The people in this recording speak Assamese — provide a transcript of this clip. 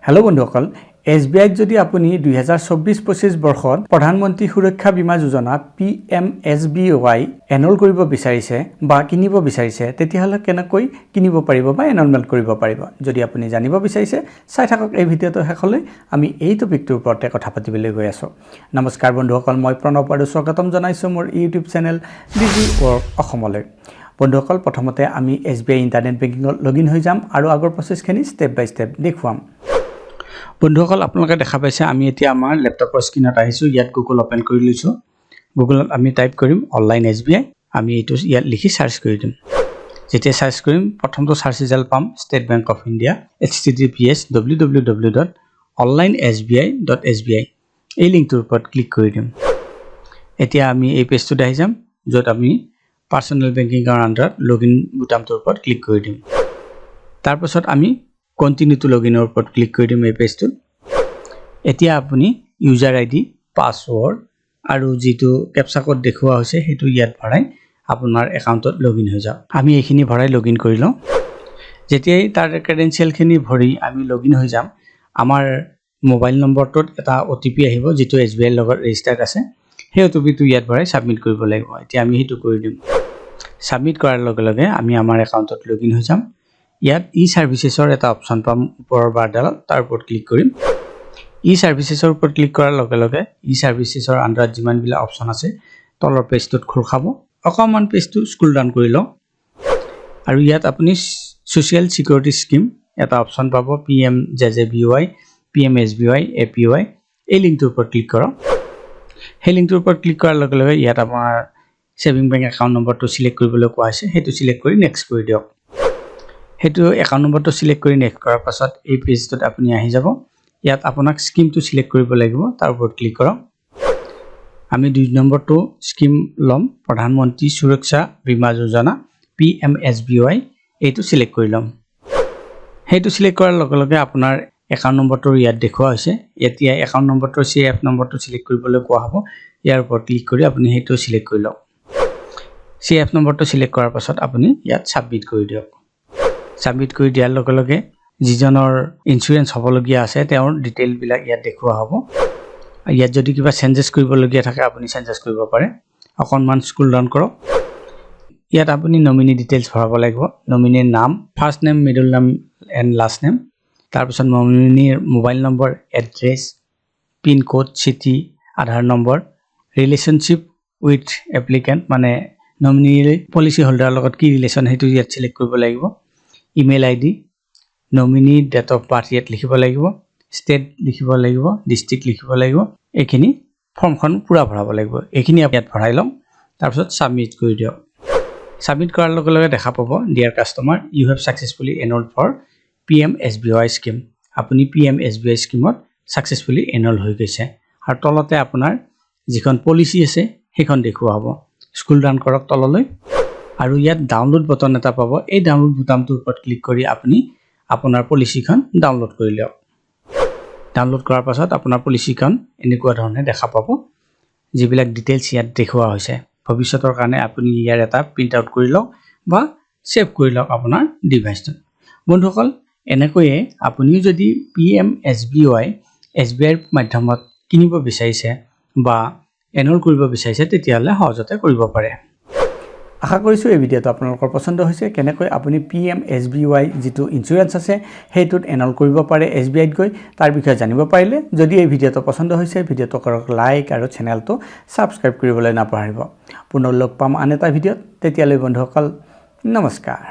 हेलो बंधुসকল SBI যদি আপুনি 2024-25 বৰ্ষত প্ৰধানমন্ত্ৰী সুৰক্ষা বীমা যোজনা PMSBY এনৰোল কৰিব বিচাৰিছে বা কিনিব বিচাৰিছে তেতিয়াহলে কেনেকৈ কিনিব পাৰিব বা এনৰোলমেন্ট কৰিব পাৰিব যদি আপুনি জানিব বিচাৰিছে চাই থাকক এই ভিডিঅটো শেষলৈ আমি এই টপিকটোৰ ওপৰতে কথা পাতিবলৈ গৈ আছো নমস্কাৰ বন্ধুসকল মই প্ৰণৱ আৰু স্বাগতম জনাইছো মোৰ ইউটিউব চেনেল digi অসমলৈ বন্ধুসকল প্ৰথমতে আমি SBI ইন্টাৰনেট বেংকিংত লগইন হৈ যাম আৰু আগৰ প্ৰসেছখিনি স্টেপ বাই স্টেপ দেখুৱাম বন্ধুসকল আপোনালোকে দেখা পাইছে আমি এতিয়া আমাৰ ল্যাপটপৰ স্ক্ৰিনত আহিছো ইয়াত গুগল ওপেন কৰি লৈছো গুগলত আমি টাইপ কৰিম অনলাইন SBI আমি এটো ইয়াত লিখি সাৰ্চ কৰি দিম যেতিয়া সাৰ্চ কৰিম প্ৰথমটো সাৰ্চ ৰিজাল্ট পাম state bank of India https www.onlinesbi.sbi এই লিংকটোৰ ওপৰত ক্লিক কৰি দিম এতিয়া আমি এই পেজটোত আহি যাম যত আমি পাৰ্সোনাল বেংকিংৰ আন্ডাৰত লগইন বুটামটোৰ ওপৰত ক্লিক কৰি দিম তাৰ পাছত আমি কন্টিনিউ টু লগইনৰ ওপৰত ক্লিক কৰি দিম এই পেজটোত এতিয়া আপুনি ইউজাৰ আইডি পাসওয়াৰ্ড আৰু যেটো ক্যাপচা কোড দেখুৱা হৈছে হেতু ইয়াত ভৰাই আপোনাৰ একাউণ্টত লগইন হৈ যাওক আমি এইখিনি ভৰাই লগইন কৰি লওঁ যেতিয়াই তাৰ ক্ৰেডেনশিয়াল খিনি ভৰি আমি লগইন হৈ যাম আমাৰ মোবাইল নম্বৰটোত এটা OTP আহিব যেটো SBI লগত ৰেজিষ্টাৰ্ড আছে সেই OTPটো ইয়াত ভৰাই সাবমিট কৰিব লাগিব এতিয়া আমি হেতু কৰি দিম সাবমিট কৰাৰ লগে লগে আমি আমাৰ একাউণ্টত লগইন হৈ যাম ইয়াত ই-সাৰ্ভিসেছৰ এটা অপচন পাম ওপৰৰ বাৰডালত তাৰ ওপৰত ক্লিক কৰিম ই-সাৰ্ভিসেছৰ ওপৰত ক্লিক কৰাৰ লগে লগে ই-সাৰ্ভিসেছৰ আন্ডাৰত যিমান বিলা অপচন আছে তলৰ পেজটোত খোল খাব অকমান পেজটো স্ক্ৰল ডাউন কৰি লওক আৰু ইয়াত আপুনি সোশ্যাল সিকিউৰিটি স্কিম এটা অপচন পাব PMJJBY PMSBY APY এই লিংকটোৰ ওপৰত ক্লিক কৰক সেই লিংকটোৰ ওপৰত ক্লিক কৰাৰ লগে লগে ইয়াত আপোনাৰ সেভিং বেংক একাউণ্ট নম্বৰটো সিলেক্ট কৰিবলৈ কোৱা হৈছে হেতু সিলেক্ট কৰি নেক্সট কৰি দিয়ক হেতু একাউণ্ট নম্বৰটো সিলেক্ট কৰি নেক্সট কৰাৰ পাছত এই পেজটোত আপুনি আহি যাব ইয়াত আপোনাক স্কিমটো সিলেক্ট কৰিব লাগিব তাৰ ওপৰত ক্লিক কৰক আমি 2 নম্বৰটো স্কিম লম প্ৰধানমন্ত্ৰী সুৰক্ষা বীমা যোজনা PMSBY এইটো সিলেক্ট কৰি লম হেতু সিলেক্ট কৰাৰ লগে লগে আপোনাৰ একাউণ্ট নম্বৰটো ইয়াত দেখুৱা হৈছে এতিয়া একাউণ্ট নম্বৰটো CF নম্বৰটো সিলেক্ট কৰিবলৈ কোৱা হ'ব ইয়াৰ ওপৰত ক্লিক কৰি আপুনি হেতু সিলেক্ট কৰি লওক CF নম্বৰটো সিলেক্ট কৰাৰ পাছত আপুনি ইয়াত সাবমিট কৰি দিয়ক সাবমিট কৰি দিয়াৰ লগে লগে যিজনৰ ইন্সুৰেন্স হ'বলগীয়া আছে তেওঁৰ ডিটেইল বিলাক ইয়াত দেখুৱা হ'ব ইয়াত যদি কিবা চেঞ্জেছ কৰিবলগীয়া থাকে আপুনি চেঞ্জেছ কৰিব পাৰে অকনমান স্ক্ৰল ডাউন কৰক ইয়াত আপুনি নমিনি ডিটেইলছ ভৰাব লাগিব নমিনিৰ নাম first name middle name and last name তাৰ পিছত নমিনিৰ mobile number address pin code city Aadhaar number relationship with applicant মানে নমিনিৰ পলিসি হোল্ডাৰৰ লগত কি ৰিলেশন হেতু ইয়াত সিলেক্ট কৰিব লাগিব email ID nominee date of birth ইয়াত লিখিব লাগিব ষ্টেট লিখিব লাগিব ডিস্ট্ৰিক্ট লিখিব লাগিব এখিনি ফৰ্মখন পুৰা ভৰাব লাগিব এখিনি ইয়াত ভৰাই লওক তাৰ পিছত সাবমিট কৰি দিয়ক সাবমিট কৰাৰ লগে লগে দেখা পাব dear customer you have successfully enrolled for PMSBY scheme আপুনি PMSBY স্কিমত সাকসেসফুলি এনৰোল হৈ গৈছে আৰু তলতে আপোনাৰ যিখন পলিসি আছে সেইখন দেখুৱা হ'ব স্ক্ৰল ডাউন কৰক তললৈ আৰু ইয়াত ডাউনলোড বটন এটা পাব এই ডাউনলোড বুটামটোৰ ওপৰত ক্লিক কৰি আপুনি আপোনাৰ পলিসিখন ডাউনলোড কৰি লওক ডাউনলোড কৰাৰ পাছত আপোনাৰ পলিসিখন এনেকুৱা ধৰণে দেখা পাব যিবিলাক ডিটেইলছ ইয়াত দেখুৱা হৈছে ভৱিষ্যতৰ কাৰণে আপুনি ইয়াৰ এটা প্ৰিন্ট আউট কৰি লওক বা সেভ কৰি লওক আপোনাৰ ডিভাইচত বন্ধুসকল এনেকৈয়ে আপুনি যদি PMSBY SBI ৰ মাধ্যমত কিনিব বিচাৰিছে বা এনৰোল কৰিব বিচাৰিছে তেতিয়াহলে সহজতে কৰিব পাৰে আশা কৰিছো এই ভিডিঅটো আপোনালোকৰ পছন্দ হৈছে কেনেকৈ আপুনি PMSBY যেটো ইন্সুৰেন্স আছে হেতুত এনৰোল কৰিব পাৰে SBI ত গৈ তাৰ বিষয়ে জানিব পাৰিলে যদি এই ভিডিঅটো পছন্দ হৈছে ভিডিঅটো কৰক লাইক আৰু চেনেলটো সাবস্ক্ৰাইব কৰিবলৈ নাপাহৰিব পুনৰ লগ পাম আন এটা ভিডিঅত তেতিয়ালৈ বন্ধুসকল নমস্কাৰ